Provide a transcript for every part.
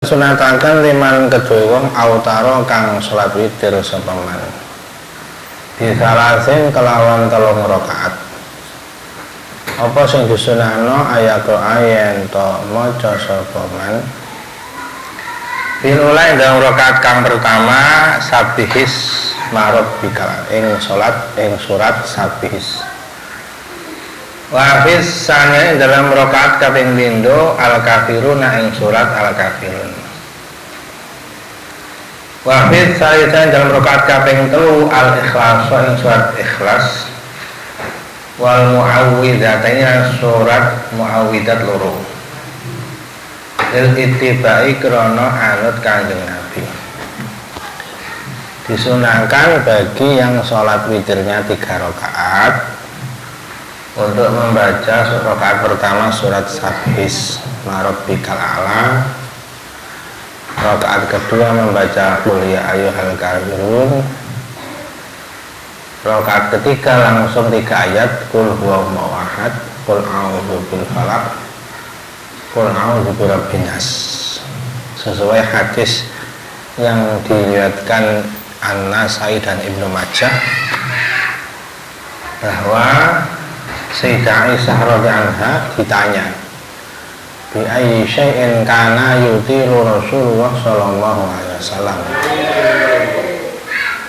sunatakan liman kedue wong autaro kang salat witir sapa man disalasin kelawan 3 rakaat. Apa sing disunahno ayako ayen to maca sapa man bilulai dalam rakaat kang pertama sabihis marot bikal ing surat sabihis. Wafis sanya dalam rakaat kaping pindho al kafiruna ing surat al kafirun. Wafis sanya dalam rakaat kaping 3 al ikhlas ing surat ikhlas. Wal muawwidzatain surat muawwidat loro. Il ittibai krana anut Kanjeng Nabi. Disunahkan bagi yang sholat witirnya 3 rakaat untuk membaca rakaat pertama surat Sabhis Marabbikal A'la, rakaat kedua membaca Qul ya ayyuhal kafirun, rakaat ketiga langsung 3 ayat Qul huwallahu ahad, Qul a'udzu bil falaq, Qul a'udzu birabbin nas, sesuai hadis yang diriwayatkan An-Nasai dan Ibnu Majah bahwa Sayyidah Aisyah radhiyallahu anha ditanya bi ayyi syai'in kana yutiru Rasulullah sallallahu alaihi wasallam.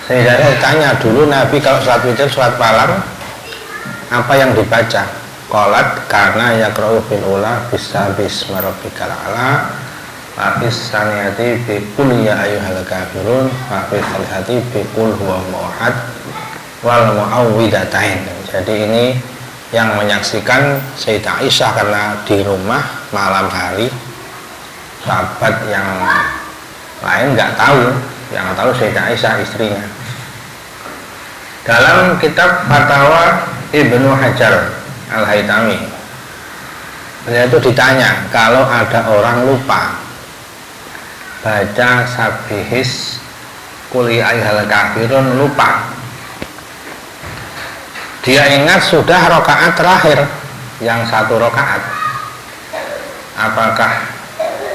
Sayyidah ditanya dulu Nabi kalau salat witir salat malam apa yang dibaca? Qalat kana yaqra'u fil ula bisabis marabbikal a'la wa fis saniyati bi qul ya ayyuhal kafirun wa fis salihati bi qul huwallahu ahad wal muawwidzatain. Jadi ini yang menyaksikan Sayyidah Aisyah karena di rumah malam hari, sahabat yang lain nggak tahu, yang tahu Sayyidah Aisyah istrinya. Dalam kitab Fatwa Ibnu Hajar Al-Haytami, beliau itu ditanya kalau ada orang lupa baca Sabihis Qul ya ayyuhal kafirun, lupa, dia ingat sudah rakaat terakhir yang 1 rakaat, apakah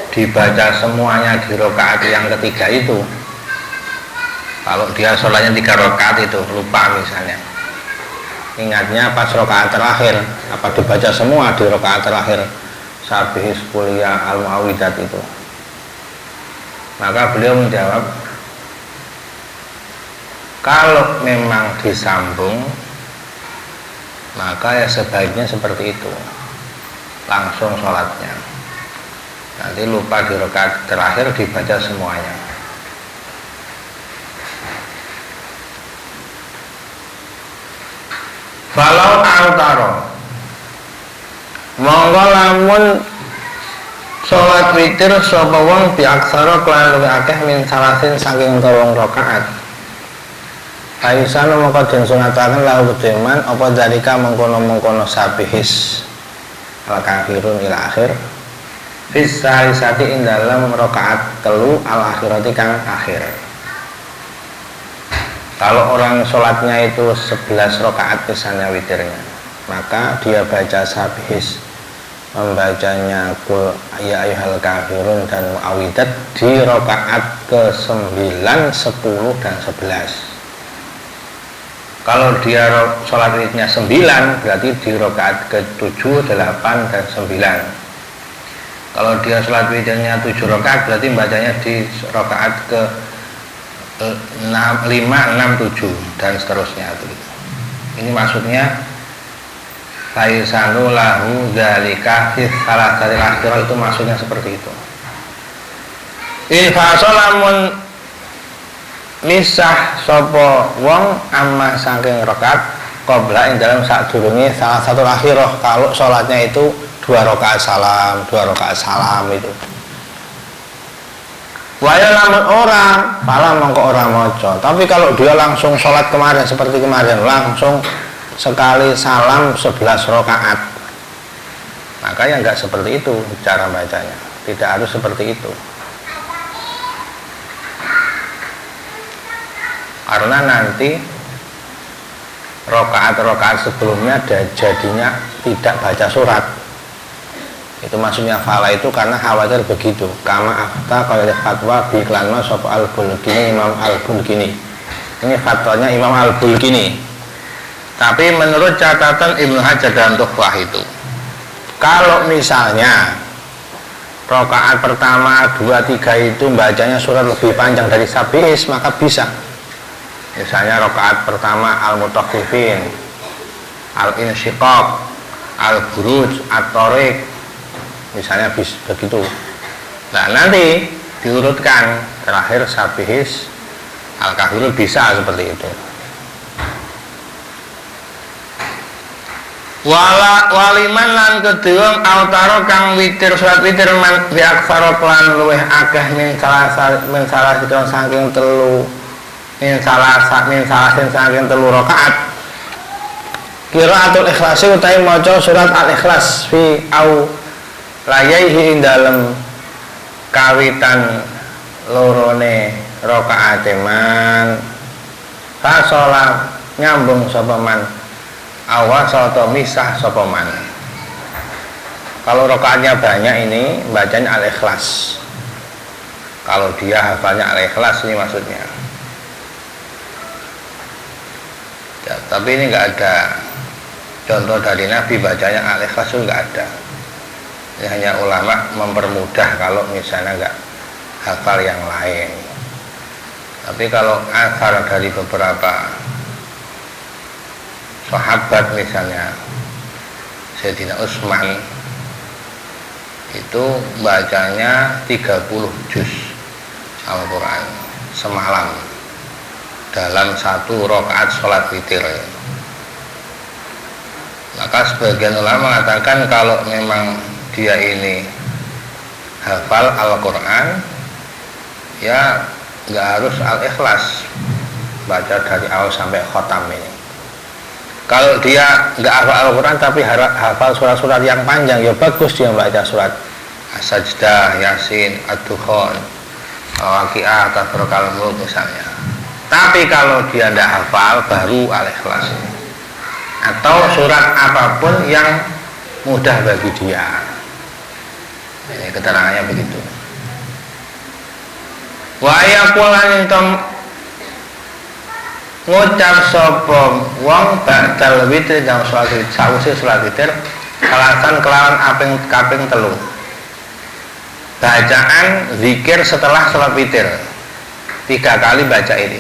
dibaca semuanya di rakaat yang ketiga itu? Kalau dia sholatnya 3 rakaat itu lupa misalnya, ingatnya pas rakaat terakhir, apa dibaca semua di rakaat terakhir Sabihis Qul ya al-muawwidat itu? Maka beliau menjawab, kalau memang disambung maka ya sebaiknya seperti itu, langsung sholatnya, nanti lupa di rakaat terakhir dibaca semuanya. Falau antaro monggo lamun sholat witir sapa wong biaksara kelan luwih akeh min salasin saking 3 rakaat. Aisyah mongko den sunataken lahu kedeman apa dalika mengkono-mengkono Sabihis al kafirun ila akhir bisa sati ing dalam rakaat 3 al akhirati kang akhir. Kalau orang sholatnya itu 11 rakaat misalnya witirnya, maka dia baca Sabihis, membacanya Qul ya ayyuhal kafirun dan muawwidat di rakaat ke-9, 10 dan 11. Kalau dia sholat witirnya 9, berarti di rakaat ke-7, 8 dan 9. Kalau dia sholat witirnya 7 rakaat, berarti bacanya di rakaat ke 5, 6, 7 dan seterusnya. Ini maksudnya faisanu lahu dzalika fi salatil akhirah, itu maksudnya seperti itu. Infasolamun misah sapa wong amma saking rakaat qabla ing dalam sadurunge salah satu akhirah, kalau sholatnya itu 2 rakaat salam, 2 rakaat salam itu. Waya lamun orang, pala mongko ora maca. Tapi kalau dia langsung sholat kemarin seperti kemarin, langsung sekali salam 11 rakaat, maka ya enggak seperti itu cara bacanya, tidak harus seperti itu. Karena nanti rakaat-rakaat sebelumnya jadinya tidak baca surat. Itu maksudnya fala itu karena khawatir begitu. Kama afta kalau fatwa bi iklanma sop al-Bulkini, Imam al-Bulkini. Ini fatwanya Imam al-Bulkini. Tapi menurut catatan Ibnu Hajar dalam Tuhfah itu, kalau misalnya rakaat pertama 2, 3 itu bacanya surat lebih panjang dari Sabihis, maka bisa. Misalnya rakaat pertama Al-Mutaffifin, Al-Insyiqaq, Al-Buruj, At-Tariq, misalnya begitu. Nah nanti diurutkan terakhir Sabihis, Al-Kafirun, bisa seperti itu. Waliman lan kedua autaro kang witir surat witir man biaksaro lan luweh akeh min salah sidon saking telu min salah saking telu rakaat qiraatul ikhlas utawi maca surat al-ikhlas fi au layaihi dalem kawitan lorone rakaate man fasola nyambung sapa man awas atau misah sopoman. Kalau rokaatnya banyak ini bacanya al-ikhlas. Kalau dia hafalnya al-ikhlas ini maksudnya. Ya, tapi ini nggak ada contoh dari Nabi bacanya al-ikhlas itu nggak ada. Ini hanya ulama mempermudah kalau misalnya nggak hafal yang lain. Tapi kalau asar dari beberapa sahabat misalnya Sayyidina Utsman itu bacanya 30 juz Al-Quran semalam dalam satu rakaat sholat witir. Maka sebagian ulama mengatakan kalau memang dia ini hafal Al-Quran ya nggak harus Al-Ikhlas, baca dari awal sampai khotam ini. Kalau dia nggak hafal Al-Quran tapi hafal surat-surat yang panjang, ya bagus dia baca surat As-Sajdah, Yasin, Ad-Dukhan, Waqiah, Tabarokal Mulk misalnya. Tapi kalau dia tidak hafal baru Al-Ikhlas atau surat apapun yang mudah bagi dia. Ini keterangannya begitu. Wa ayaqulan intam ngucap sapa wong ba'dal witir jam salat sawise salat witir alasan kelawan kaping 3 bacaan zikir setelah salat witir 3 kali baca ini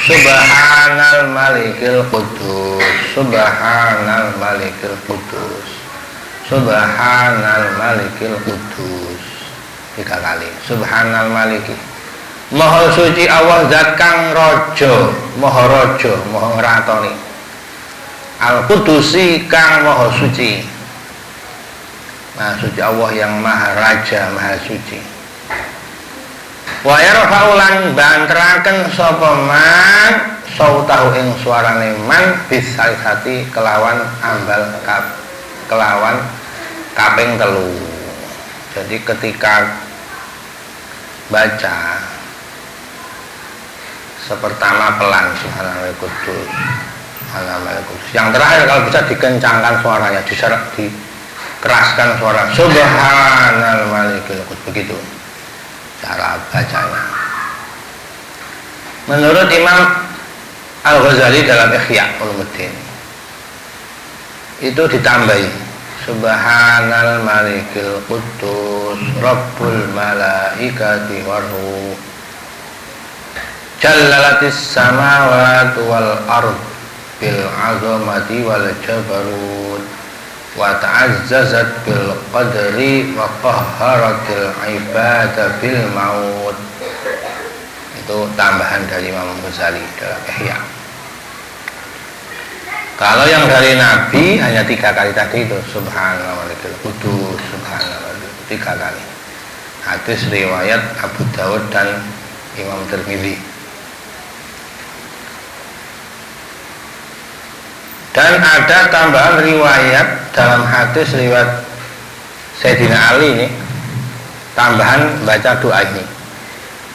subhanal malikil qudus subhanal malikil qudus subhanal malikil qudus 3 kali subhanal maliki Maha suci Allah zat kang raja, maha raja, maha ngratoni. Al-Qudusi kang maha suci. Maha suci Allah yang maha raja, maha suci. Wa yarfa'ulan banteraken sapa man sautahu ing suarane man bisalisati kelawan ambal kelawan kaping 3. Jadi ketika baca sepertama pelan subhanallah kudus subhanallah kudus, yang terakhir kalau bisa dikencangkan suaranya, dikeraskan suara subhanal malikil qudus, begitu cara bacanya. Menurut Imam Al-Ghazali dalam Ihya Ulumuddin itu ditambahi subhanal malikil qudus rabbul malaikati warruh jallalatis samawati wal ard bil azamati wal jabarut wa ta'azzazat bil qadri wa qahharatil ibada bil maut. Itu tambahan dari Imam Ghazali dalam Ihya. Kalau yang dari Nabi hanya 3 kali tadi itu subhanallah kudus subhanallah 3 kali. Hadis riwayat Abu Dawud dan Imam Tirmidzi. Dan ada tambahan riwayat dalam hadis riwayat Sayyidina Ali ini, tambahan baca doa ini.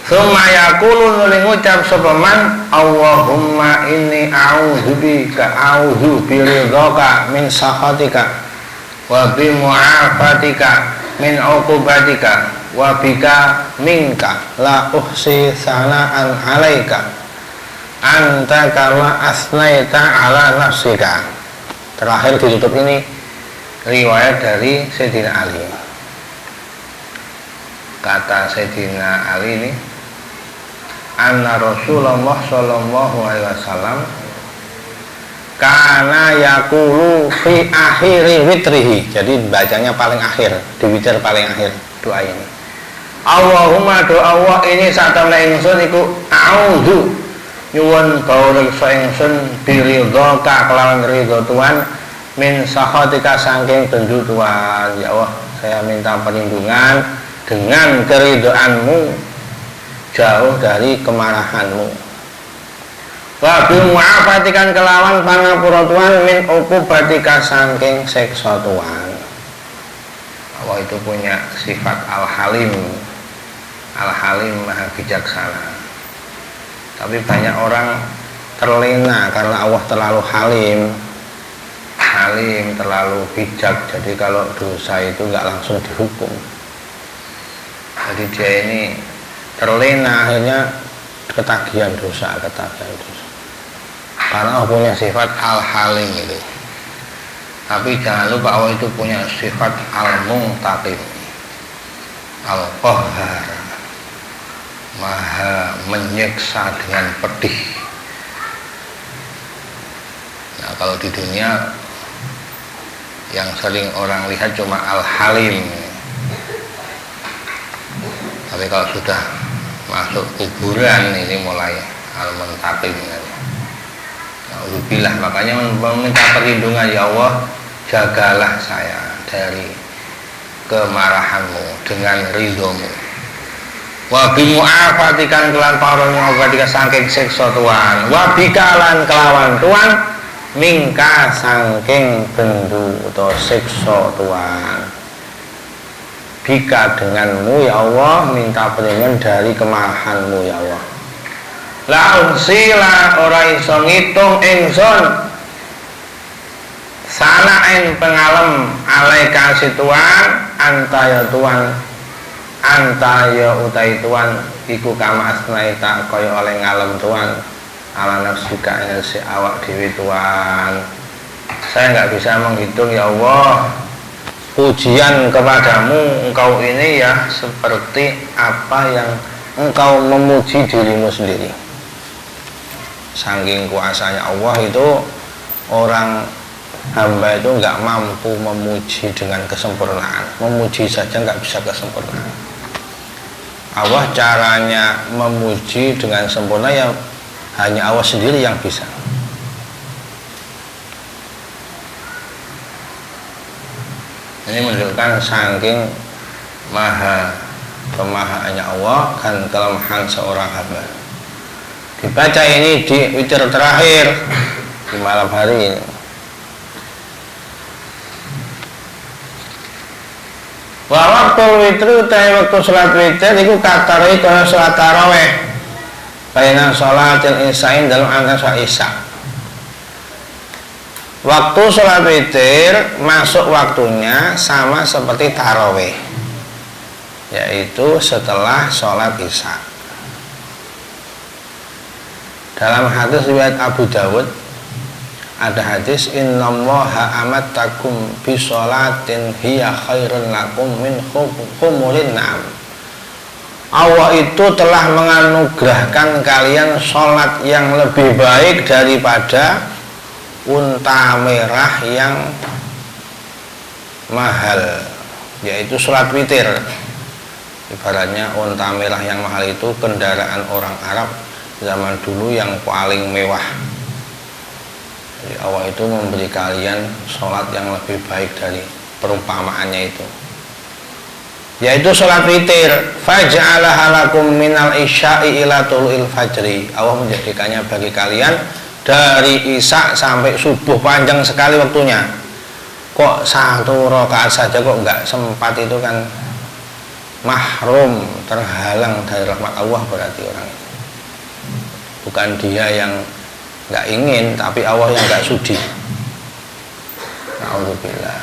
Summa yaqulu nuli ngucap sapa man Allahumma inni a'udzubika a'udzu biridhaka min sakhatika wa bi mu'afatika min uqubatika wa bika minka la uhsi sana'an alaika anta kama asnaita ala nafsika. Terakhir ditutup ini riwayat dari Sayyidina Ali. Kata Sayyidina Ali ini, anna Rasulullah sallallahu alaihi wasallam kana yaqulu fi akhiri witrihi. Jadi bacanya paling akhir, di witir paling akhir doa ini. Allahumma doa Allah ini satamna ingsun iku a'udzu nyuwun bawreksa ingsun biridhaka kelawan ridho Tuhan min sakhatika saking bendu Tuhan. Ya Allah, saya minta perlindungan dengan keridhoanmu jauh dari kemarahanmu. Wa bil mu'afatikan kelawan pangapura Tuhan min uqubatika saking siksa Tuhan. Allah itu punya sifat Al-Halim. Al-Halim maha bijaksana. Tapi banyak orang terlena karena Allah terlalu halim, terlalu bijak. Jadi kalau dosa itu nggak langsung dihukum. Jadi dia ini terlena, akhirnya ketagihan dosa. Karena Allah punya sifat Al-Halim itu. Tapi jangan lupa Allah itu punya sifat Al-Muntaqim, Al-Qahhar, maha menyiksa dengan pedih. Nah, kalau di dunia yang sering orang lihat cuma Al-Halim, tapi kalau sudah masuk kuburan ini mulai Al-Muntaqim. Alhamdulillah, makanya meminta perlindungan, ya Allah jagalah saya dari kemarahanmu dengan ridhomu. Wa bi mu'afatikan kelan paron mu'afatika saking siksa Tuhan, wa bika lan kelawan Tuhan mingka saking bendu atau siksa Tuhan. Bika denganmu ya Allah minta perlindungan dari kemarahanmu ya Allah. La unsila ora iso ngitung ingsun sanaen pengalem alaika si Tuhan anta ya Tuhan anta ya utai Tuhan iku kama asnaita kaya oleh ngalem Tuhan ala nafsika ing si awak dhewe Tuhan. Saya nggak bisa menghitung ya Allah pujian kepadamu. Engkau ini ya seperti apa yang engkau memuji dirimu sendiri. Saking kuasanya Allah itu, orang hamba itu nggak mampu memuji dengan kesempurnaan. Memuji saja nggak bisa kesempurnaan. Allah caranya memuji dengan sempurna ya hanya Allah sendiri yang bisa. Ini menunjukkan saking maha kemahaannya Allah dan kelemahan seorang hamba. Dibaca ini di witir terakhir di malam hari ini. Wa waktu witru ta'i waktu salat witir iku katari kaya salat tarawih. Baina sholatil isyain dalam antara salat isya. Waktu salat witir masuk waktunya sama seperti tarawih, yaitu setelah sholat isya. Dalam hadis riwayat Abu Dawud ada hadis innallaha amattakum bi sholatin hiya khairun lakum min khumurin na'am. Allah itu telah menganugerahkan kalian sholat yang lebih baik daripada unta merah yang mahal, yaitu sholat witir. Ibaratnya unta merah yang mahal itu kendaraan orang Arab zaman dulu yang paling mewah. Jadi Allah itu memberi kalian sholat yang lebih baik dari perumpamaannya itu, yaitu sholat witir. Faj'alaha lakum minal isya'i ila tulu'il fajri. Allah menjadikannya bagi kalian dari isya sampai subuh, panjang sekali waktunya. Kok satu rakaat saja kok nggak sempat, itu kan mahrum, terhalang dari rahmat Allah berarti orang itu. Bukan dia yang nggak ingin, tapi Allah yang nggak sudi. Alhamdulillah.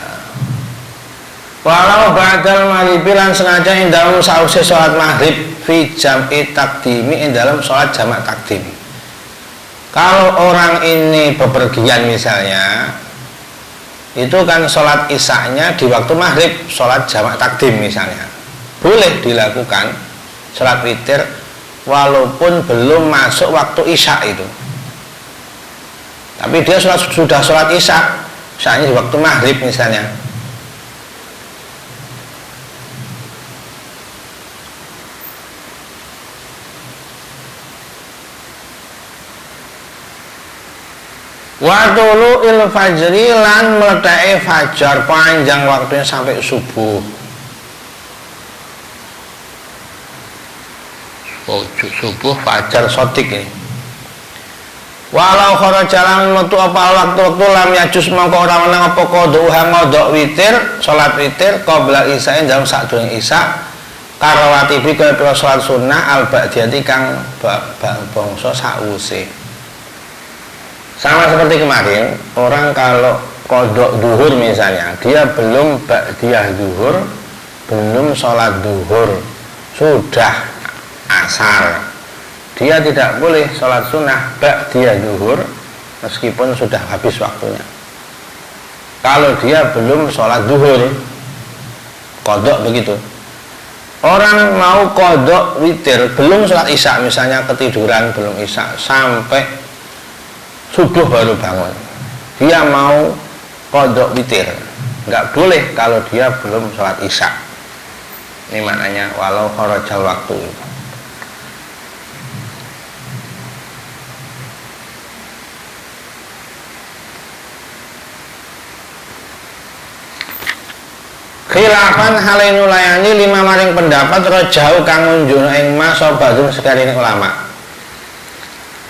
Walau ba'dal maghribi lan sengaja ing dalem sause salat maghrib fi jam'i takdimi ing dalam salat jamak takdim. Kalau orang ini bepergian misalnya, itu kan sholat isya-nya di waktu maghrib, sholat jamak takdim misalnya, boleh dilakukan sholat witir walaupun belum masuk waktu isya itu. Tapi dia sudah sholat isya, isya-nya di waktu maghrib misalnya. Wa tulu'il fajri lan meletai fajar, panjang waktunya sampai subuh. Subuh fajar sotik ini. Walau kharaja lan metu apa waktu-waktu lam yajus mongko ora menang apa qodha ngodok witir, salat witir qabla isya dalam sadurunge isya karawati bi kaya salat sunnah al ba'diyati kang bangsa sause. Sama seperti kemarin, orang kalau kodok duhur misalnya, dia belum ba'diyah duhur, belum sholat duhur, sudah asar, dia tidak boleh sholat sunnah ba'diyah duhur meskipun sudah habis waktunya. Kalau dia belum sholat duhur, kodok begitu. Orang mau kodok witir, belum sholat isya misalnya, ketiduran belum isya sampai subuh baru bangun, dia mau kodok witir, nggak boleh kalau dia belum sholat isya. Ini maknanya walau kharajal waktu. Khilafan halainu layani lima maring pendapat rajau kang nunjukno ing mas sobadun sekali ulama.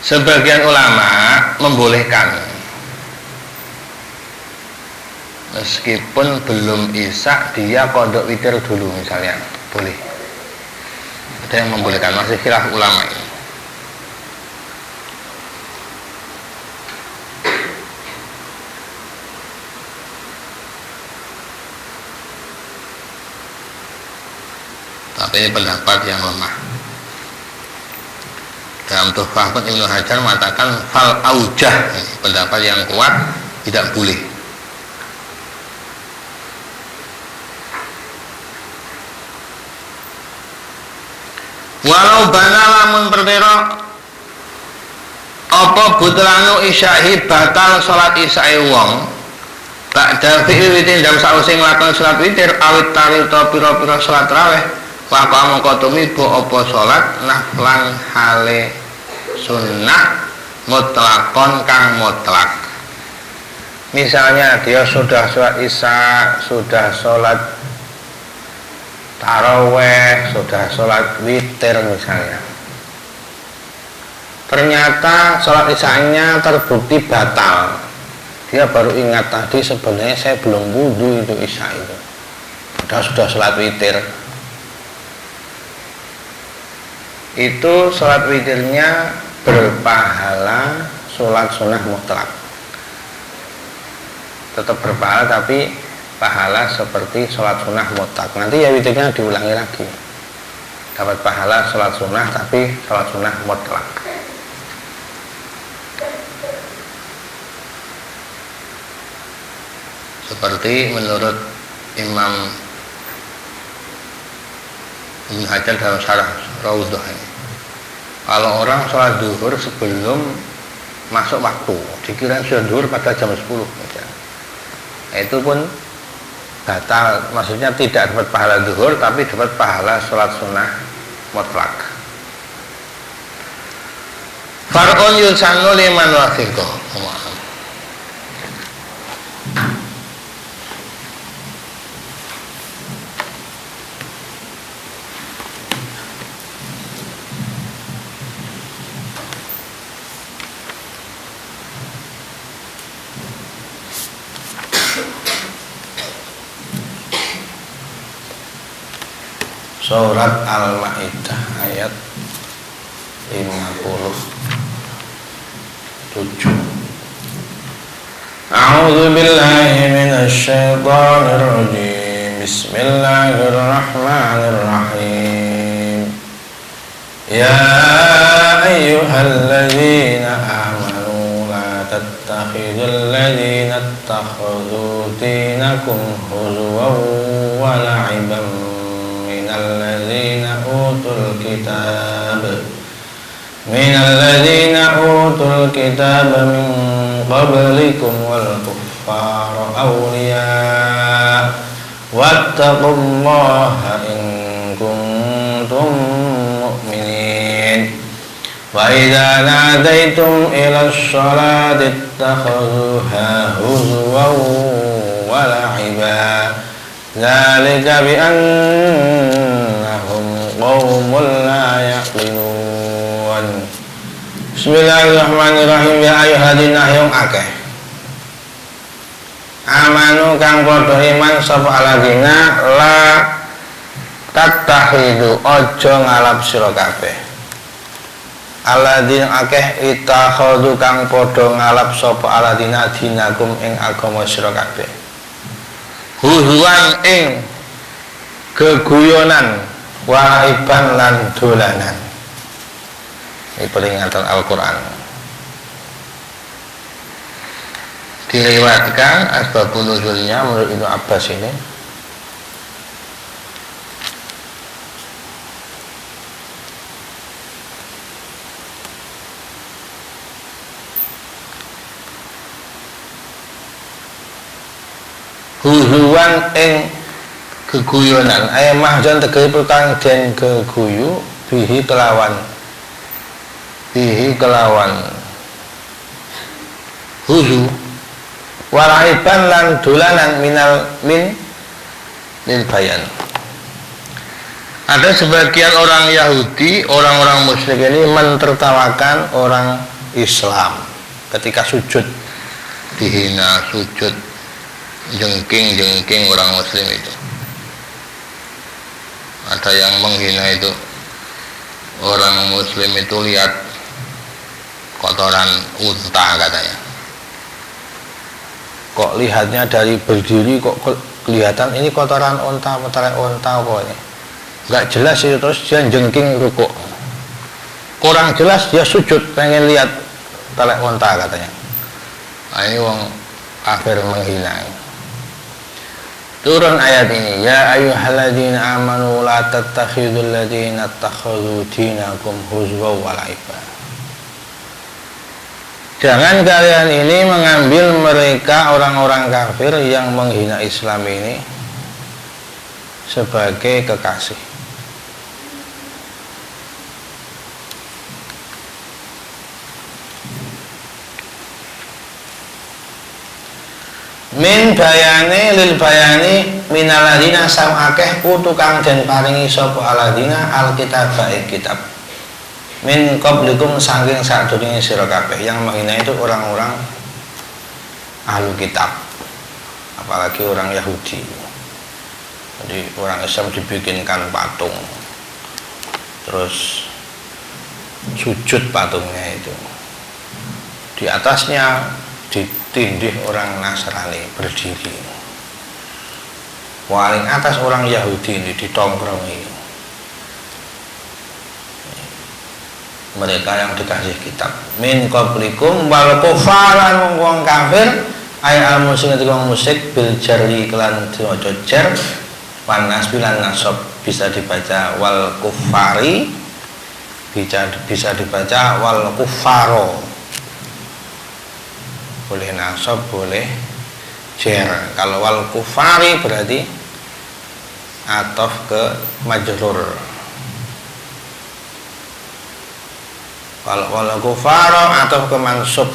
Sebagian ulama membolehkan meskipun belum isya dia kodok witir dulu misalnya, boleh. Ada yang membolehkan, masih khilaf ulama ini. Tapi ini pendapat yang lemah. Dalam Tuhfah pun Ibnu Hajar mengatakan fal aujah, pendapat yang kuat tidak boleh. Walau bana lamun pertera apa butlanu isyahi batal salat isyae wong ba'da fi'il witir dalam sause nglakoni salat witir awit tarita pira-pira salat raweh Waka mongko tumibo apa salat naflan hale sunnah mutlakon kang mutlak. Misalnya dia sudah sholat isya, sudah sholat taraweh, sudah sholat witir misalnya. Ternyata sholat isya-nya terbukti batal. Dia baru ingat tadi sebenarnya saya belum wudu itu isya itu. Padahal sudah sholat witir. Itu sholat witirnya berpahala sholat sunnah mutlak, tetap berpahala tapi pahala seperti sholat sunnah mutlak. Nanti ya witirnya diulangi lagi, dapat pahala sholat sunnah tapi sholat sunnah mutlak. Seperti menurut Imam Ibnu Hajar dalam syarah Raudhah ini, kalau orang sholat duhur sebelum masuk waktu, dikira sudah duhur pada jam 10 itu pun batal, maksudnya tidak dapat pahala duhur tapi dapat pahala sholat sunnah mutlak. Far'un yusanu liman wafiqo. Surat Al-Maidah ayat 57. A'udzu billahi minasy syaithanir rajim. Bismillahirrahmanirrahim. Ya ayyuhalladzina amanu la tattakhidul ladzina ittakhadhu dinakum huzwan wa la'iban minal ladzina utul kitab min qablikum wal kuffara awliya wattaqullaha in kuntum mu'minin. Wa idza nadaitum ila sholati ittakhadhuha huzwan wa la'iba dzalika bi annahum qaumun la yaqilun. Bismillahirrahmanirrahim. Ya ayyuhalladzina yung akeh amanu kang padha iman sapa aladina la tattakhidu aja ngalap sira kabeh. Aladina akeh itakhadhu kang padha ngalap sapa aladina dinakum ing agama sira kabeh huzuan ing geguyonan wa iban lan dolanan. Ini peringatan Al-Quran. Diriwayatkan asbabun nuzulnya menurut Ibnu Abbas ini huzuan ing geguyonan ayat mahjan tegese perkang den geguyu bihi kelawan huzu walaiban lan dolanan min bayan. Ada sebagian orang Yahudi, orang-orang musyrik ini mentertawakan orang Islam ketika sujud, dihina, sujud, jengking orang Muslim itu. Ada yang menghina itu orang Muslim itu, lihat kotoran unta katanya. Kok lihatnya dari berdiri kok kelihatan ini kotoran unta pokoknya nggak jelas itu. Terus dia jengking rukuk, kurang jelas dia sujud pengen lihat telek unta katanya. Nah, ini wong kafir menghina. Turun ayat ini, ya ayyuhalladzina amanu la tattakhidul ladzina ittakhadhu dinakum huzwan wa la'iba. Jangan kalian ini mengambil mereka orang-orang kafir yang menghina Islam ini sebagai kekasih. Min bayani lil bayani minal ladina sam akeh utukang den paringi sapa aladina alkitab baik kitab. Min qablikum saking sadurunge sira kabeh. Yang menghina itu orang-orang ahlu kitab, apalagi orang Yahudi. Jadi orang Islam dibikinkan patung, terus sujud patungnya itu, di atasnya ditindih orang Nasrani berdiri, paling atas orang Yahudi ini ditongkrongi. Mereka yang dikasih kitab. Min qablikum wal kufaran wong kafir ay al musyrik wong musyrik bil jarri kelan diwaca jar wan nasbi lan nasab, bisa dibaca wal kufari, bisa dibaca wal kufaro, boleh nasab boleh jar. Kalau wal kufari berarti atof ke majrur. Kalau wal kufaro atau ke mansub,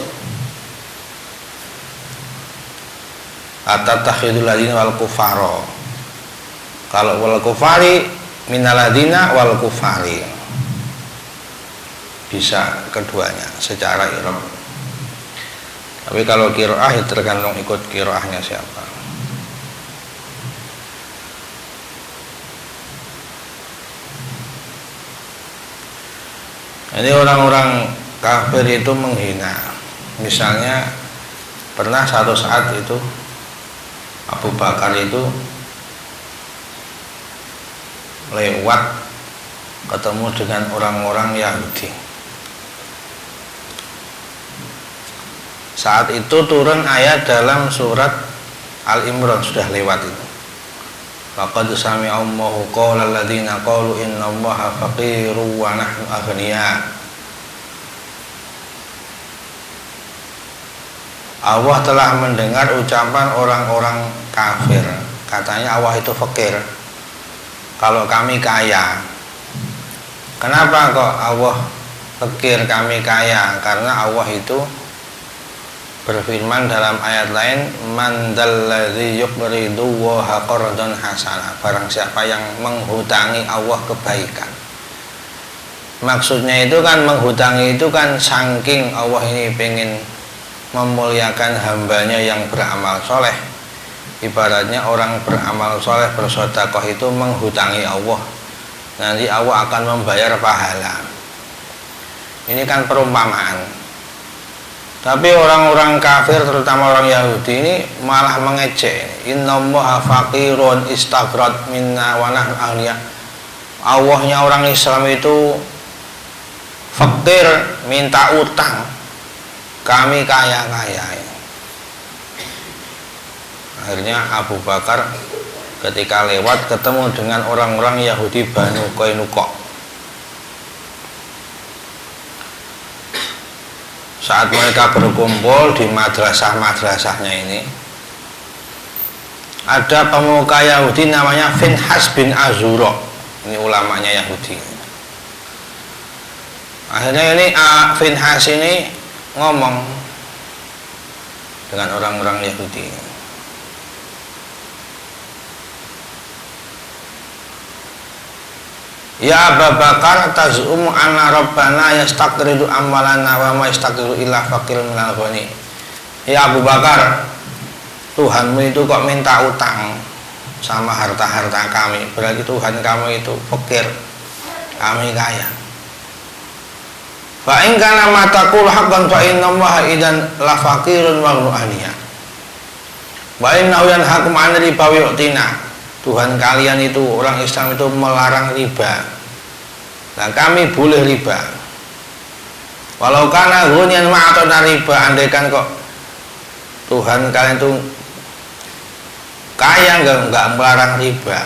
atatakhidul ladina wal kufaro. Kalau wal kufari minal ladina wal kufari, bisa keduanya secara i'rab. Tapi kalau qiraah ya tergantung ikut qiraahnya siapa. Ini orang-orang kafir itu menghina. Misalnya pernah satu saat itu Abu Bakar itu lewat ketemu dengan orang-orang Yahudi. Saat itu turun ayat dalam surat Al-Imran, sudah lewat itu. Laqad sami'a Allahu qaulal ladzina qalu innallaha faqirun wa nahnu aghnia. Allah telah mendengar ucapan orang-orang kafir, katanya Allah itu fakir, kalau kami kaya. Kenapa kok Allah fakir, kami kaya? Karena Allah itu berfirman dalam ayat lain, man dalladzi yuqridu wa qardan hasanah, barang siapa yang menghutangi Allah kebaikan. Maksudnya itu kan menghutangi itu kan saking Allah ini pengen memuliakan hambanya yang beramal soleh. Ibaratnya orang beramal soleh bersedekah itu menghutangi Allah, nanti Allah akan membayar pahala. Ini kan perumpamaan. Tapi orang-orang kafir, terutama orang Yahudi ini malah mengejek. Innallaha faqirun istaghrad minna wa nahnu aghnia. Allahnya orang Islam itu fakir, minta utang, kami kaya-kaya. Akhirnya Abu Bakar ketika lewat ketemu dengan orang-orang Yahudi Banu Qainuqa. Saat mereka berkumpul di madrasah-madrasahnya ini, ada pemuka Yahudi namanya Finhas bin Azura. Ini ulamanya Yahudi. Akhirnya ini Finhas ini ngomong dengan orang-orang Yahudi. Ya Abu Bakar, tazumu anna rabbana yastaqridu amwalana wa ma yastaqridu illa faqir minal ghani. Ya Abu Bakar, Tuhanmu itu kok minta utang sama harta-harta kami, berarti Tuhan kamu itu fakir, kami kaya. Fa in kana ma taqul haqqan fa innallaha idzan la faqirun wa ghaniya. Wa innahu yanhakum 'an riba wa yu'tina. Tuhan kalian itu, orang Islam itu melarang riba. Nah, kami boleh riba. Walau kana ghuniyan ma'atona riba, andaikan kok Tuhan kalian itu kaya enggak melarang riba.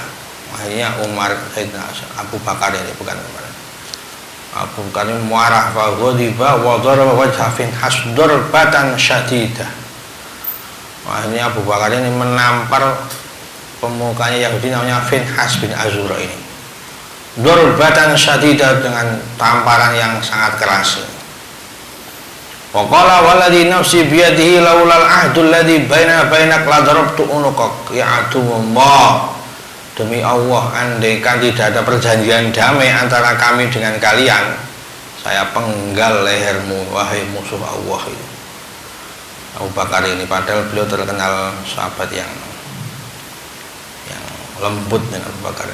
Akhirnya Umar, Abu Bakar ini, bukan Umar. Abu Bakar ini marah, fa ghadiba wa daraba wajha Finhas darbatan syadidah. Akhirnya Abu Bakar ini menampar pemukanya Yahudi namanya Finhas bin Azura ini, durbatan syadidah, dengan tamparan yang sangat keras. Wa qala walladzi nafsi biyadihi laulal ahdul ladzi baina bainak la darabtu unuqak ya aduwallah. Demi Allah, andaikan tidak ada perjanjian damai antara kami dengan kalian, saya penggal lehermu wahai musuh Allah itu. Abu Bakar ini padahal beliau terkenal sahabat yang lembut dengan Abu Bakar.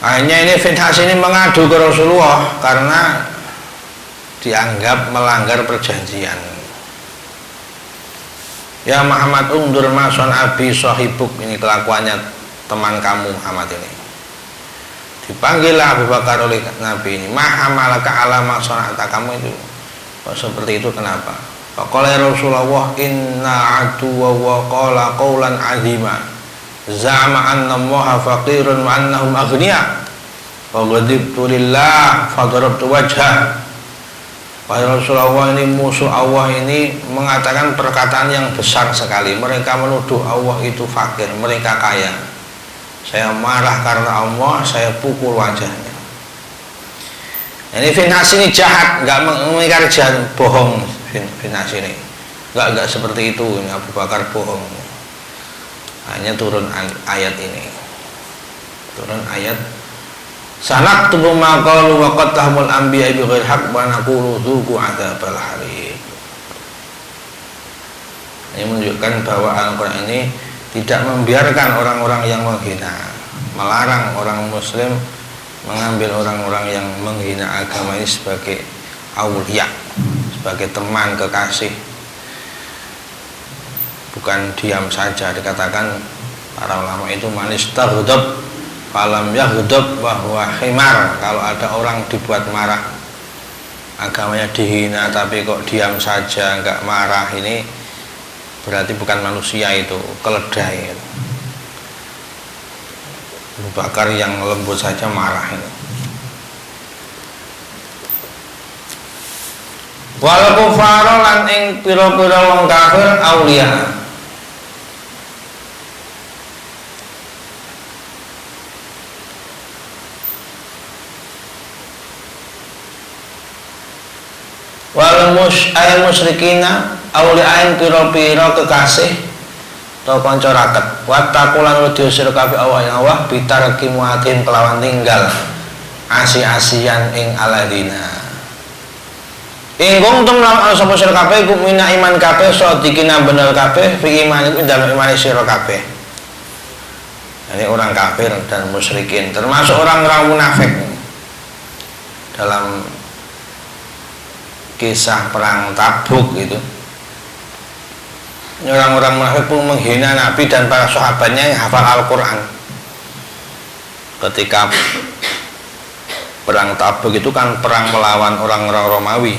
Akhirnya ini Finhas ini mengadu ke Rasulullah karena dianggap melanggar perjanjian. Ya Muhammad, undur mason abi sahibuk, ini kelakuannya teman kamu Muhammad ini. Dipanggillah Abu Bakar oleh Nabi ini, maha malaka ala masonata, kamu itu seperti itu kenapa? Faqala Rasulullah inna aduwa wa qala qawlan azima za'ama anna Allaha faqirun wa annahum aghniya wa ghadibtu lillah fadarabtu wajha. Wahai Rasulullah, ini musuh Allah ini mengatakan perkataan yang besar sekali. Mereka menuduh Allah itu fakir, mereka kaya. Saya marah karena Allah, saya pukul wajahnya. Ini Finhas ini jahat, nggak mengingkar jahat, bohong. Finhas ini nggak seperti itu. Ini Abu Bakar bohong. Hanya turun ayat ini, turun ayat sanaktubu ma qalu wa qatlahumul anbiya bighairi haqq wa naqulu dzuqu adzabal hariq. Ini menunjukkan bahwa Al-Quran ini tidak membiarkan orang-orang yang menghina, melarang orang muslim mengambil orang-orang yang menghina agama ini sebagai aulia, sebagai teman kekasih. Bukan diam saja. Dikatakan para ulama itu manis taghdab falam yaghdab bahwa himar, kalau ada orang dibuat marah, agamanya dihina tapi kok diam saja nggak marah, ini berarti bukan manusia, itu keledai. Abu Bakar yang lembut saja marah ini. Wal kufara lan ing pira-pira wong kafir aulia. Wal musyrikina auliain pira-pira kekasih atau kanca raket. Wattaqulan wedi sira kabeh Allah bitar kimuatin kelawan tinggal asi-asian ing aladina. Ingkung temlam sapa sira kabeh kumina iman kabeh sadikina bener kabeh fi iman ing dalem iman sira kabeh. Ini orang kafir dan musyrikin, termasuk orang-orang munafik. Dalam kisah perang Tabuk itu, orang-orang munafik pun menghina Nabi dan para sahabatnya yang hafal Al-Quran. Ketika perang Tabuk itu kan perang melawan orang-orang Romawi.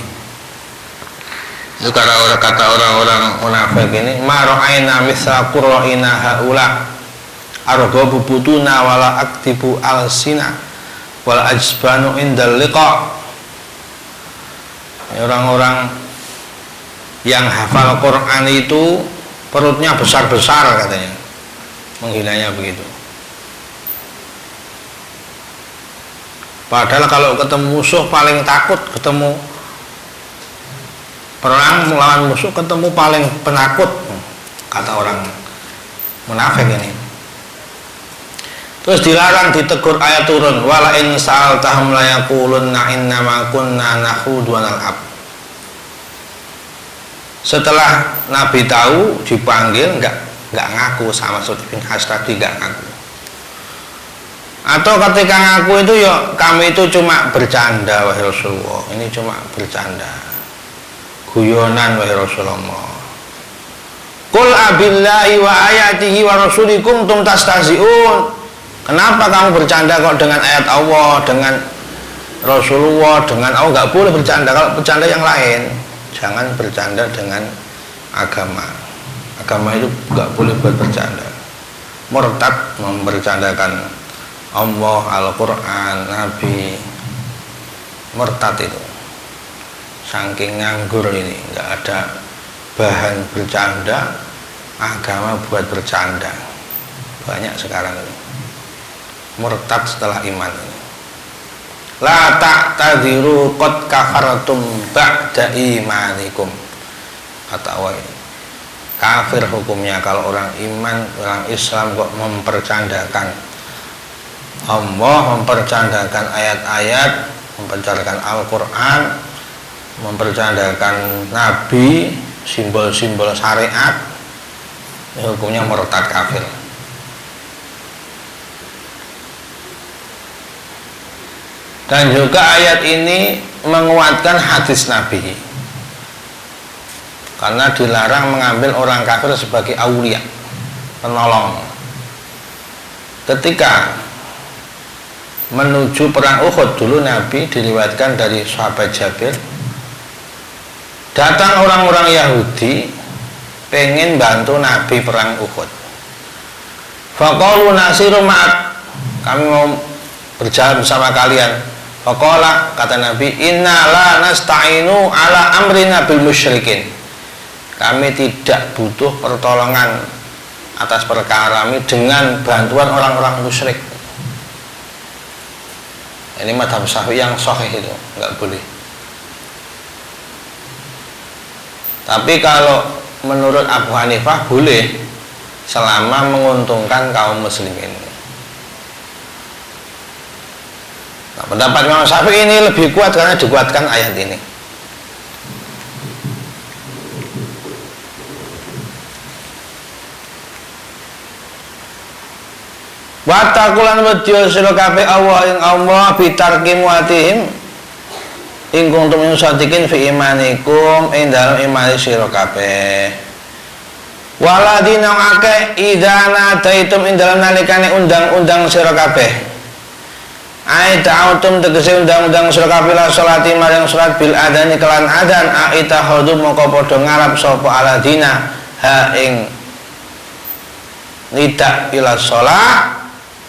Itu kata orang-orang munafik ini, ma ra'aina misla qurra'ina haula arghabu butuna wala aktibu alsina wal ajbanu indal liqa. Orang-orang yang hafal Quran itu perutnya besar-besar katanya, menghinanya begitu. Padahal kalau ketemu musuh paling takut, ketemu perang melawan musuh ketemu paling penakut, kata orang munafik ini. Terus dilarang, ditegur, ayat turun, wala in sa'altahum la yaqulunna innama kunna nakhudu wa nal'ab. Setelah Nabi tahu, dipanggil, enggak ngaku, sama seperti bin Has tadi enggak ngaku. Atau ketika ngaku itu ya kami itu cuma bercanda wahai Rasulullah, ini cuma bercanda, guyonan wahai Rasulullah. Qul abillahi wa ayatihi wa rasulikum tum tastahzi'un. Kenapa kamu bercanda kok dengan ayat Allah, dengan Rasulullah, dengan Allah? Nggak boleh bercanda. Kalau bercanda yang lain, jangan bercanda dengan agama. Agama itu nggak boleh buat bercanda. Murtad membercandakan Allah, Al-Quran, Nabi. Murtad itu saking nganggur ini, nggak ada bahan bercanda, agama buat bercanda. Banyak sekarang ini murtad setelah iman. La ta'tadiru qad kafartum ba'da imanikum. Kata Allah ini, kafir hukumnya kalau orang iman, orang Islam kok mempercandakan Allah, mempercandakan ayat-ayat, mempercandakan Al-Quran, mempercandakan Nabi, simbol-simbol syariat, hukumnya murtad, kafir. Dan juga ayat ini menguatkan hadis Nabi, karena dilarang mengambil orang kafir sebagai aulia, penolong. Ketika menuju perang Uhud dulu, Nabi diriwayatkan dari sahabat Jabir, datang orang-orang Yahudi pengen bantu Nabi perang Uhud. Faqalu nasiru ma'ak, kami mau berjalan bersama kalian. Faqala, kata Nabi, inna la nasta'inu ala amrina bil musyrikin. Kami tidak butuh pertolongan atas perkara kami dengan bantuan orang-orang musyrik. Ini madhab Syafi'i yang sahih itu, enggak boleh. Tapi kalau menurut Abu Hanifah boleh, selama menguntungkan kaum muslimin. Nah, pendapat Imam Syafi'i ini lebih kuat karena dikuatkan ayat ini. Wa taqulan wedya sira kabeh Allah ing Allah bitarki muatihim ing kuntum sadikin fi imanikum ing dalem iman sira kabeh. Waladina akeh idza nadaitum ing dalem nalikane undang-undang sira kabeh. Ai ta'autum tegese undang-undang sira kabeh la salati marang salat bil adani kelan adan aita khudum moko padha ngarap sapa aladina ha ing nida ila shalah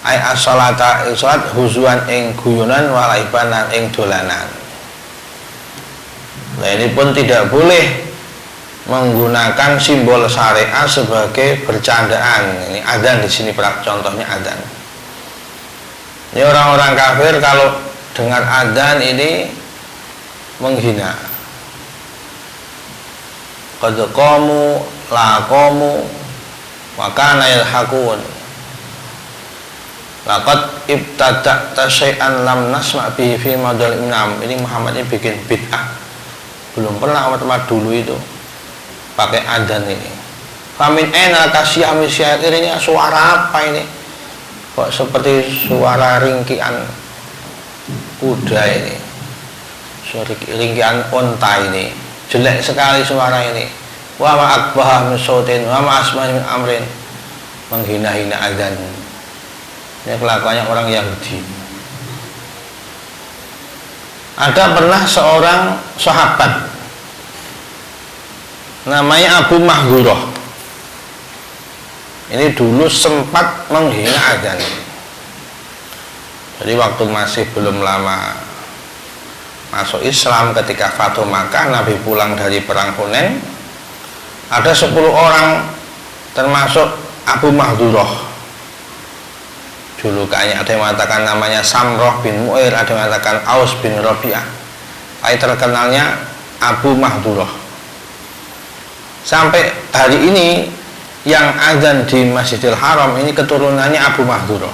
ai as-salata ing salat huzuan ing guyonan walaibanan ing dolanan. Nah, ini pun tidak boleh menggunakan simbol syariah sebagai bercandaan. Ini adzan di sini contohnya adzan. Ini orang-orang kafir kalau dengan adzan ini menghina. Qad qamu la qamu wa kana yalhaqun. Laqad ibtada'ta syai'an lam nasma' bihi fi madal inam. Ini Muhammad ini bikin bid'ah. Belum pernah umat dulu itu pakai adzan ini. Famin enal kasih amisyair ini suara apa ini? Kok seperti suara ringkian kuda ini, suara ringkian unta ini. Jelek sekali suara ini. Wa ma akbah min sautin wa ma asma min amrin. Menghina-hina adzan. Ini kelakuannya orang Yahudi. Ada pernah seorang sahabat namanya Abu Mahdzurah. Ini dulu sempat menghina adzan. Jadi waktu masih belum lama masuk Islam, ketika Fatu Makkah, Nabi pulang dari perang Hunain, ada 10 orang termasuk Abu Mahdzurah. Julukannya ada yang mengatakan namanya Samroh bin Mu'ir, ada yang mengatakan Aus bin Rabi'ah. Tapi terkenalnya Abu Mahdzurah. Sampai hari ini yang azan di Masjidil Haram ini keturunannya Abu Mahdzurah.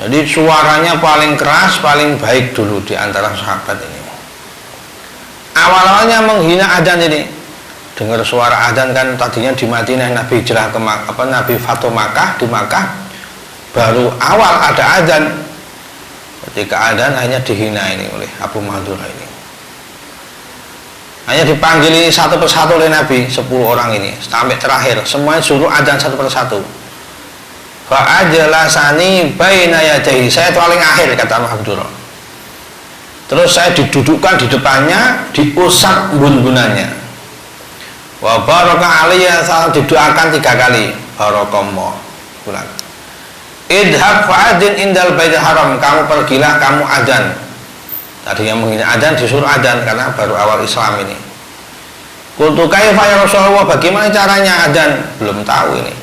Jadi suaranya paling keras, paling baik dulu di antara sahabat ini. Awal-awalnya menghina azan ini. Dengar suara azan kan tadinya di Madinah, Nabi hijrah ke Nabi Fatu Makkah di Makkah, baru awal ada azan. Ketika azan hanya dihina ini oleh Abu Mahdzurah ini. Hanya dipanggil ini satu persatu oleh Nabi, 10 orang ini sampai terakhir semuanya suruh adzan satu persatu. Fa ajlasani baina yadayhi, saya paling akhir kata Mahdzurah. Terus saya didudukkan di depannya, diusap bun-bunannya. Wa baraka alaiya, saya didoakan 3 kali. Barakallah. Ulang. Idhab fa'adzin indal baitil haram, kamu pergilah kamu adzan. Tadi yang menghina adzan disuruh adzan karena baru awal Islam ini. Qultu kaifa ya Rasulullah, bagaimana caranya adzan? Belum tahu ini.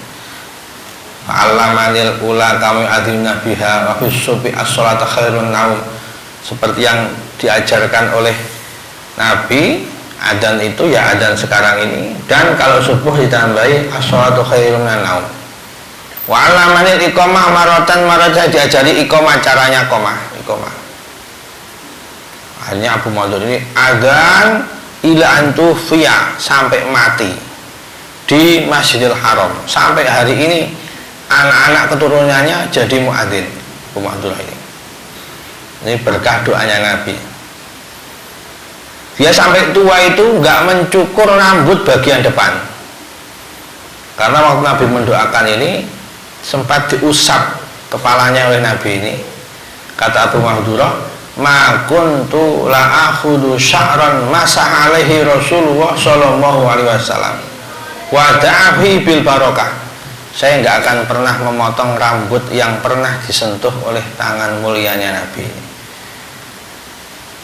Fa'allamanil ula kami adzina biha wa fis subhi as-shalatu khairun naum. Seperti yang diajarkan oleh Nabi, adzan itu ya adzan sekarang ini, dan kalau subuh ditambahi as-shalatu khairun naum. Wa 'allamanil iqamah maratan saya diajari iqamah, caranya iqamah. Akhirnya Abu Mahdzurah ini adzan ila antufiya, sampai mati di Masjidil Haram. Sampai hari ini anak-anak keturunannya jadi muadzin. Abu Mahdzurah ini berkah doanya Nabi. Dia sampai tua itu nggak mencukur rambut bagian depan, karena waktu Nabi mendoakan ini sempat diusap kepalanya oleh Nabi ini. Kata Abu Mahdzurah, ma kuntu la akhudu sya'ran masah alaihi Rasulullah sallallahu alaihi wasallam wa da'afi bil barakah. Saya enggak akan pernah memotong rambut yang pernah disentuh oleh tangan mulianya Nabi ini.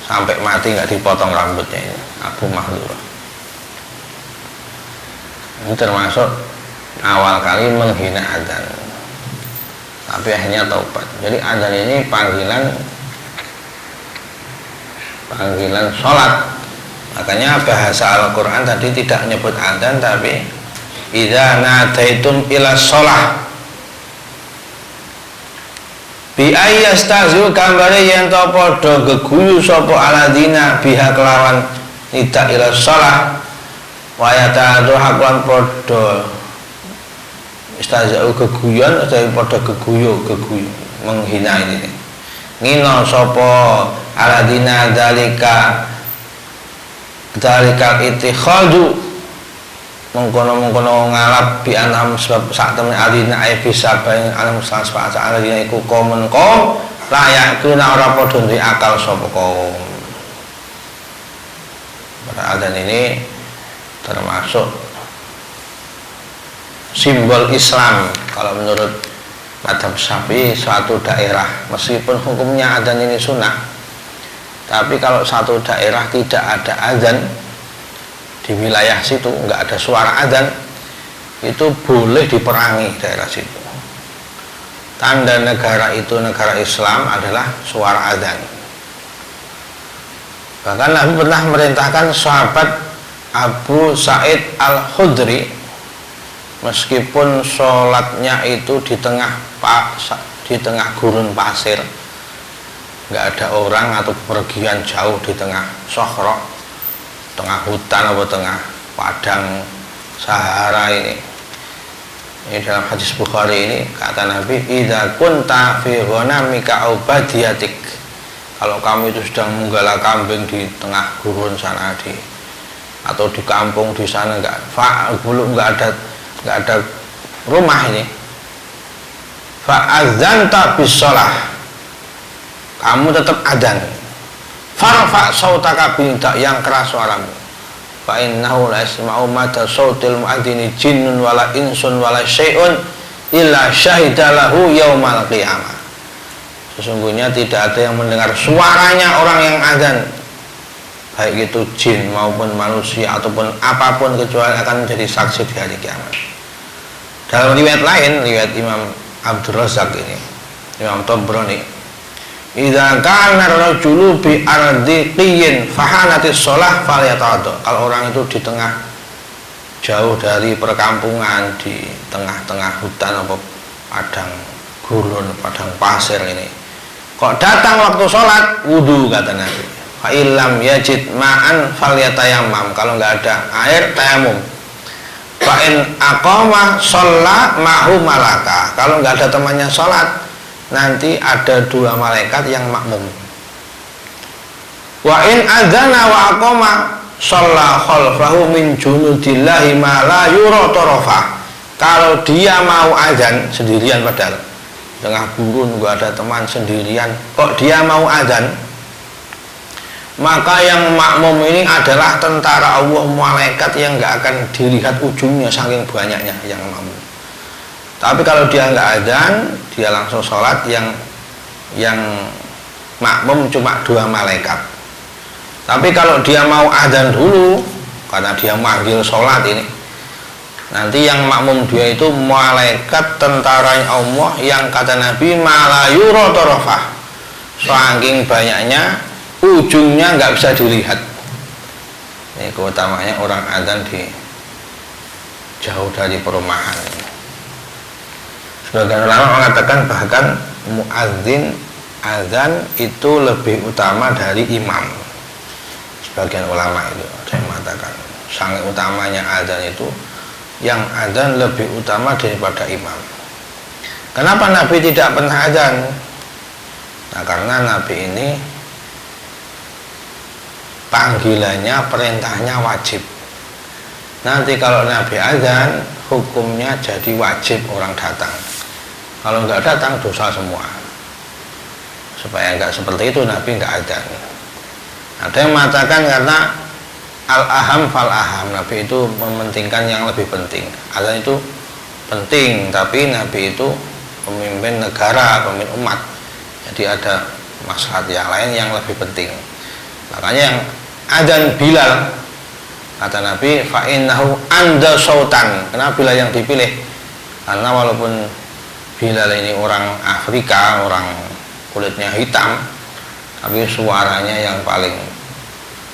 Sampai mati enggak dipotong rambutnya ini Abu Mahdzurah. Ini termasuk awal kali menghina adzan. Tapi akhirnya taubat. Jadi adzan ini panggilan sholat. Makanya bahasa Al-Quran tadi tidak menyebut adzan, tapi idza nadaitum ila sholah bi ayyastazu kambare yen to padha geguyu sapa aladina biha kelawan nida ila sholah wa yata'adhu hakwan padha istazau geguyon atau padha geguyu menghina ini. Ngino sapa aladina dalika itikhadu mengkono ngalap bi anam sebab sak temen alina ai bisa bae alam salah sebab alina iku komen layak kuna ora padha duwe akal sapa kaum. Adzan ini termasuk simbol Islam kalau menurut madzhab Syafi'i. Suatu daerah meskipun hukumnya adzan ini sunnah, tapi kalau satu daerah tidak ada adzan, di wilayah situ nggak ada suara adzan, itu boleh diperangi daerah situ. Tanda negara itu negara Islam adalah suara adzan. Bahkan Nabi pernah merintahkan sahabat Abu Sa'id Al-Khudri, meskipun sholatnya itu di tengah gurun pasir, nggak ada orang atau pergian jauh di tengah Sahara, tengah hutan atau tengah padang Sahara ini dalam hadis Bukhari ini kata Nabi, idza kunta fi ghanamika aw badiyatik, kalau kamu itu sedang menggala kambing di tengah gurun sana atau di kampung di sana, nggak ada rumah ini, fa'adzanta bis shalah, kamu tetap adzan, farfa sautaka binta, yang keras suaramu, fa innahu la yasma'u mata sautil mu'adzini jinnun wala insun wala syai'un illa syahidalahu yaumal qiyamah. Sesungguhnya tidak ada yang mendengar suaranya orang yang adzan, baik itu jin maupun manusia ataupun apapun, kecuali akan menjadi saksi di hari kiamat. Dalam riwayat lain, riwayat Imam Abdul Razak ini, Imam Tabrani, idza kana rajulu bi ardiqin fahanatis shalah falyatawaddo, kalau orang itu di tengah jauh dari perkampungan, di tengah-tengah hutan atau padang gurun, padang pasir ini, kok datang waktu sholat, wudu, kata Nabi. Fa illam yajid ma'an falyatayammam, kalau nggak ada air, tayamum. Fa in aqama shalla ma'hu malaka, kalau nggak ada temannya sholat, nanti ada dua malaikat yang makmum. Wa in adzana wa aqama shalla khalfahu min junudillahi ma la yura tarafa, kalau dia mau azan sendirian, padahal tengah gurun nggak ada teman, sendirian, kok dia mau azan, maka yang makmum ini adalah tentara Allah, malaikat yang nggak akan dilihat ujungnya saking banyaknya yang makmum. Tapi kalau dia nggak adzan, dia langsung sholat, yang makmum cuma dua malaikat. Tapi kalau dia mau adzan dulu, karena dia manggil sholat ini, nanti yang makmum dia itu malaikat tentara Allah yang kata Nabi malayuro torofah, saking banyaknya ujungnya nggak bisa dilihat. Ini keutamanya orang adzan di jauh dari perumahan. Sebagian ulama mengatakan bahkan muadzin azan itu lebih utama dari imam. Sebagian ulama itu saya mengatakan sangat utamanya azan itu, yang azan lebih utama daripada imam. Kenapa Nabi tidak pernah azan? Nah, karena Nabi ini panggilannya, perintahnya wajib. Nanti kalau Nabi azan, hukumnya jadi wajib orang datang. Kalau nggak datang, dosa semua. Supaya nggak seperti itu, Nabi nggak azan. Ada yang mengatakan karena al-aham fal-aham, Nabi itu mementingkan yang lebih penting. Azan itu penting, tapi Nabi itu pemimpin negara, pemimpin umat, jadi ada maslahat yang lain yang lebih penting. Makanya yang azan Bilal, kata Nabi, fa innahu anda sautan. Kenapa Bilal yang dipilih? Karena walaupun Bilal ini orang Afrika, orang kulitnya hitam, tapi suaranya yang paling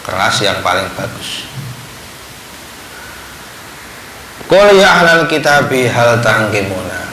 keras, yang paling bagus. Qul ya ahlal kitabi hal tangkimuna,